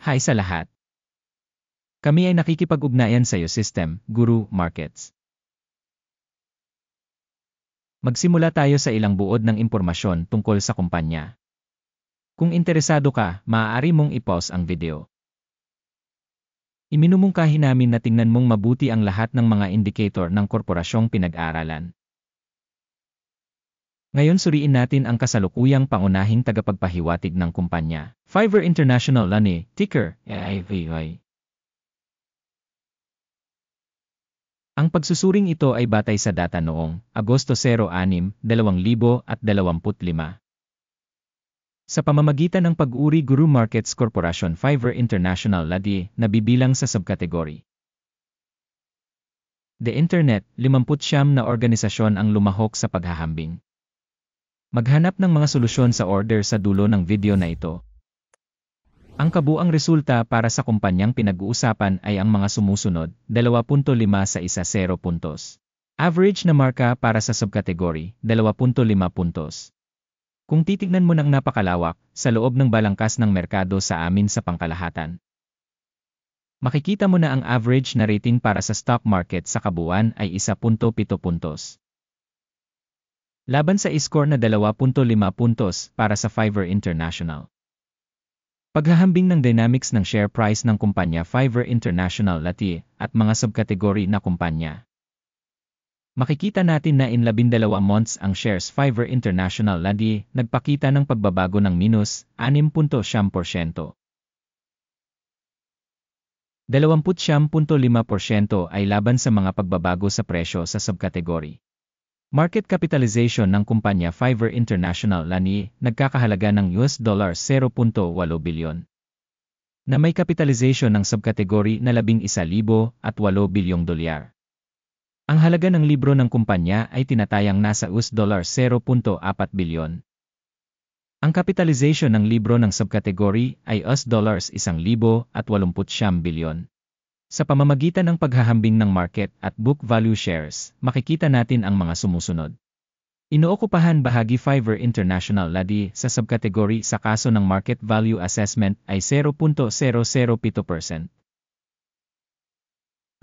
Hi sa lahat. Kami ay nakikipag-ugnayan sa iyo System, Guru, Markets. Magsimula tayo sa ilang buod ng impormasyon tungkol sa kumpanya. Kung interesado ka, maaari mong i-pause ang video. Iminumungkahi namin na tingnan mong mabuti ang lahat ng mga indicator ng korporasyong pinag-aaralan. Ngayon suriin natin ang kasalukuyang pangunahing tagapagpahiwatig ng kumpanya, Fiverr International Lani, ticker, FIVY. Ang pagsusuring ito ay batay sa data noong Agosto 06, 2025. Sa pamamagitan ng pag-uri Guru Markets Corporation Fiverr International Lani na bibilang sa subkategory. The Internet, 59 na organisasyon ang lumahok sa paghahambing. Maghanap ng mga solusyon sa order sa dulo ng video na ito. Ang kabuang resulta para sa kumpanyang pinag-uusapan ay ang mga sumusunod, 2.5 sa 10 puntos. Average na marka para sa subkategory, 2.5 puntos. Kung titignan mo ng napakalawak, sa loob ng balangkas ng merkado sa amin sa pangkalahatan, makikita mo na ang average na rating para sa stock market sa kabuuan ay 1.7 puntos. Laban sa score na 2.5 puntos para sa Fiverr International. Paghahambing ng dynamics ng share price ng kumpanya Fiverr International Lani at mga subkategory na kumpanya. Makikita natin na in 12 months ang shares Fiverr International Lani nagpakita ng pagbabago ng minus 6.7%. 29.5% ay laban sa mga pagbabago sa presyo sa subkategory. Market capitalization ng kumpanya Fiverr International Lani nagkakahalaga ng $0.8 bilyon. Na may capitalization ng subkategory na $11,008 bilyong dolyar. Ang halaga ng libro ng kumpanya ay tinatayang nasa $0.4 bilyon. Ang capitalization ng libro ng subkategory ay $1,189 bilyon. Sa pamamagitan ng paghahambing ng market at book value shares, makikita natin ang mga sumusunod. Inookupahan bahagi Fiverr International Lani sa subkategory sa kaso ng market value assessment ay 0.007%.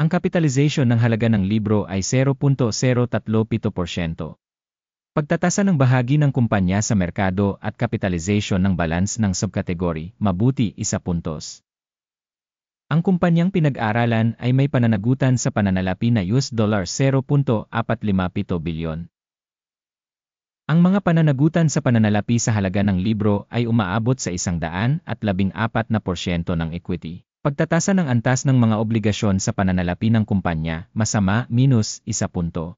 Ang capitalization ng halaga ng libro ay 0.037%. Pagtatasa ng bahagi ng kumpanya sa merkado at capitalization ng balance ng subkategory, mabuti 1 puntos. Ang kumpanyang pinag-aralan ay may pananagutan sa pananalapi na $0.457 bilyon. Ang mga pananagutan sa pananalapi sa halaga ng libro ay umaabot sa 114% ng equity. Pagtatasa ng antas ng mga obligasyon sa pananalapi ng kumpanya, masama, minus 1 punto.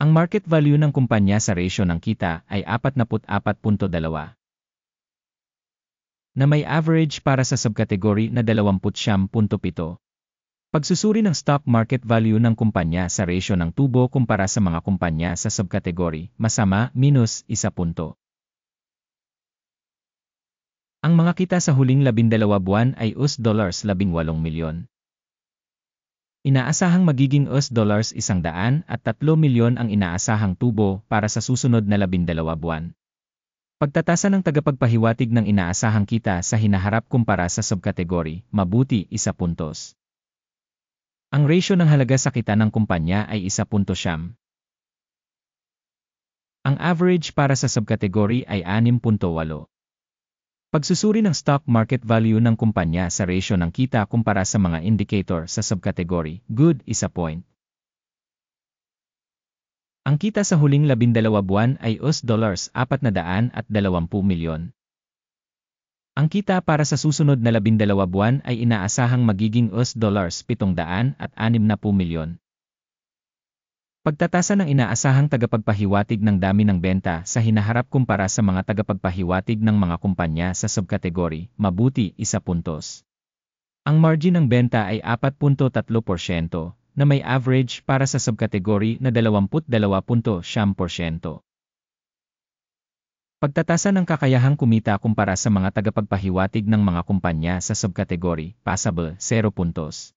Ang market value ng kumpanya sa ratio ng kita ay 44.2. Na may average para sa subkategory na 20.7. Pagsusuri ng stock market value ng kumpanya sa ratio ng tubo kumpara sa mga kumpanya sa subkategory, masama, minus 1 punto. Ang mga kita sa huling 12 buwan ay $18 milyon. Inaasahang magiging $103 milyon ang inaasahang tubo para sa susunod na 12 buwan. Pagtatasa ng tagapagpahiwatig ng inaasahang kita sa hinaharap kumpara sa subkategory, mabuti 1 puntos. Ang ratio ng halaga sa kita ng kumpanya ay 1.7. Ang average para sa subkategory ay 6.8. Pagsusuri ng stock market value ng kumpanya sa ratio ng kita kumpara sa mga indicator sa subkategory, good 1 point. Ang kita sa huling 12 buwan ay $420 milyon. Ang kita para sa susunod na 12 buwan ay inaasahang magiging $760 milyon. Pagtatasa ng inaasahang tagapagpahiwatig ng dami ng benta sa hinaharap kumpara sa mga tagapagpahiwatig ng mga kumpanya sa subkategory, mabuti 1 puntos. Ang margin ng benta ay 4.3%. Na may average para sa subkategory na 22.7%. Pagtatasa ng kakayahang kumita kumpara sa mga tagapagpahiwatig ng mga kumpanya sa subkategory, passable, 0 puntos.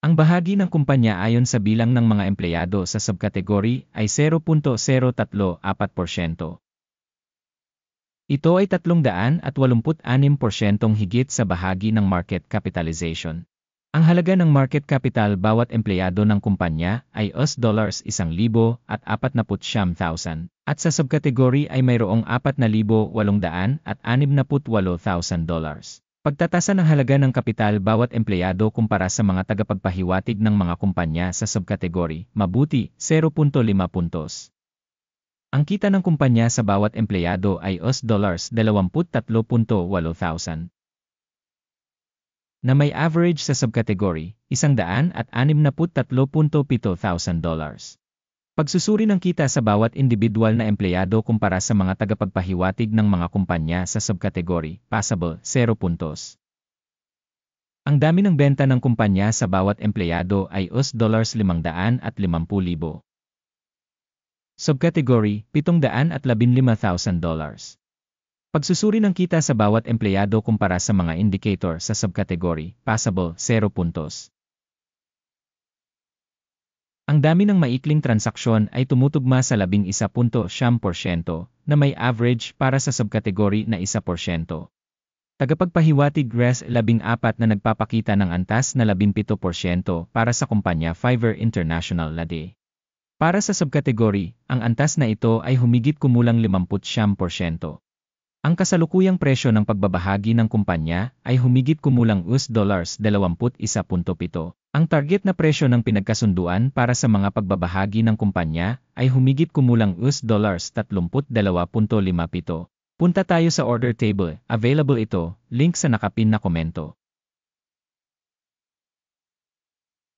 Ang bahagi ng kumpanya ayon sa bilang ng mga empleyado sa subkategory ay 0.034%. Ito ay 386% higit sa bahagi ng market capitalization. Ang halaga ng market capital bawat empleyado ng kumpanya ay $1,049,000 at sa subkategory ay mayroong $4,868,000. Pagtatasa ng halaga ng kapital bawat empleyado kumpara sa mga tagapagpahiwatig ng mga kumpanya sa subkategory, mabuti, 0.5 puntos. Ang kita ng kumpanya sa bawat empleyado ay $23.8,000 na may average sa subkategory, $163.7,000. Pagsusuri ng kita sa bawat individual na empleyado kumpara sa mga tagapagpahiwatig ng mga kumpanya sa subkategory, passable, 0 puntos. Ang dami ng benta ng kumpanya sa bawat empleyado ay $550,000. Subkategory, $715,000. Pagsusuri ng kita sa bawat empleyado kumpara sa mga indicator sa subkategory, passable, 0 puntos. Ang dami ng maikling transaksyon ay tumutugma sa 11.9% na may average para sa subkategory na 1%. Tagapagpahiwatig Res 14 na nagpapakita ng antas na 17% para sa kumpanya Fiverr International Lade. Para sa subkategory, ang antas na ito ay humigit kumulang 50%. Ang kasalukuyang presyo ng pagbabahagi ng kumpanya ay humigit kumulang $21.7. Ang target na presyo ng pinagkasunduan para sa mga pagbabahagi ng kumpanya ay humigit kumulang $32.57. Punta tayo sa order table, available ito, link sa nakapin na komento.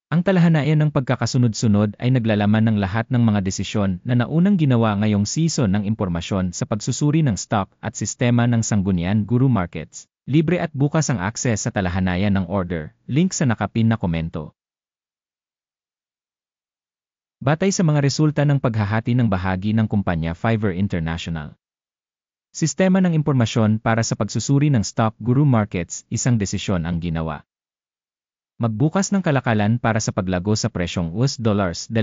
Ang talahanayan ng pagkakasunod-sunod ay naglalaman ng lahat ng mga desisyon na naunang ginawa ngayong season ng impormasyon sa pagsusuri ng stock at sistema ng Sangguniang Guru Markets. Libre at bukas ang akses sa talahanayan ng order, link sa nakapin na komento. Batay sa mga resulta ng paghahati ng bahagi ng kumpanya Fiverr International. Sistema ng impormasyon para sa pagsusuri ng stock Guru Markets, isang desisyon ang ginawa. Magbukas ng kalakalan para sa paglago sa presyong $21.6.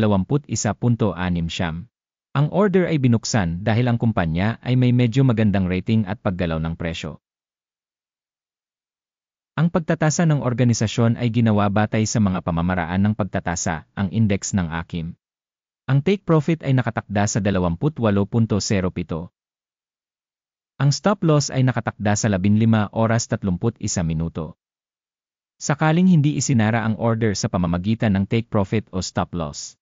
Ang order ay binuksan dahil ang kumpanya ay may medyo magandang rating at paggalaw ng presyo. Ang pagtatasa ng organisasyon ay ginawa batay sa mga pamamaraan ng pagtatasa, ang index ng AKIM. Ang take profit ay nakatakda sa 28.07. Ang stop loss ay nakatakda sa 15:31. Sakaling hindi isinara ang order sa pamamagitan ng take profit o stop loss.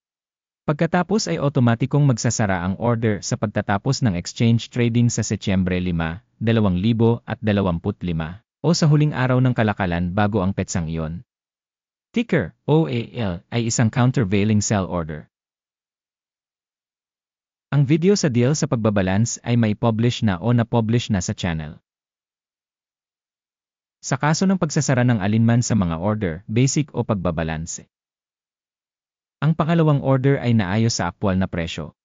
Pagkatapos ay otomatikong magsasara ang order sa pagtatapos ng exchange trading sa Setyembre 5, 2025 o sa huling araw ng kalakalan bago ang petsang iyon. Ticker, OAL, ay isang countervailing sell order. Ang video sa deal sa pagbabalance ay may publish na o na-publish na sa channel. Sa kaso ng pagsasara ng alinman sa mga order, basic o pagbabalanse. Ang pangalawang order ay naayos sa aktwal na presyo.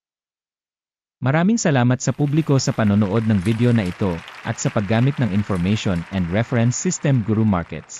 Maraming salamat sa publiko sa panonood ng video na ito at sa paggamit ng Information and Reference System Guru Markets.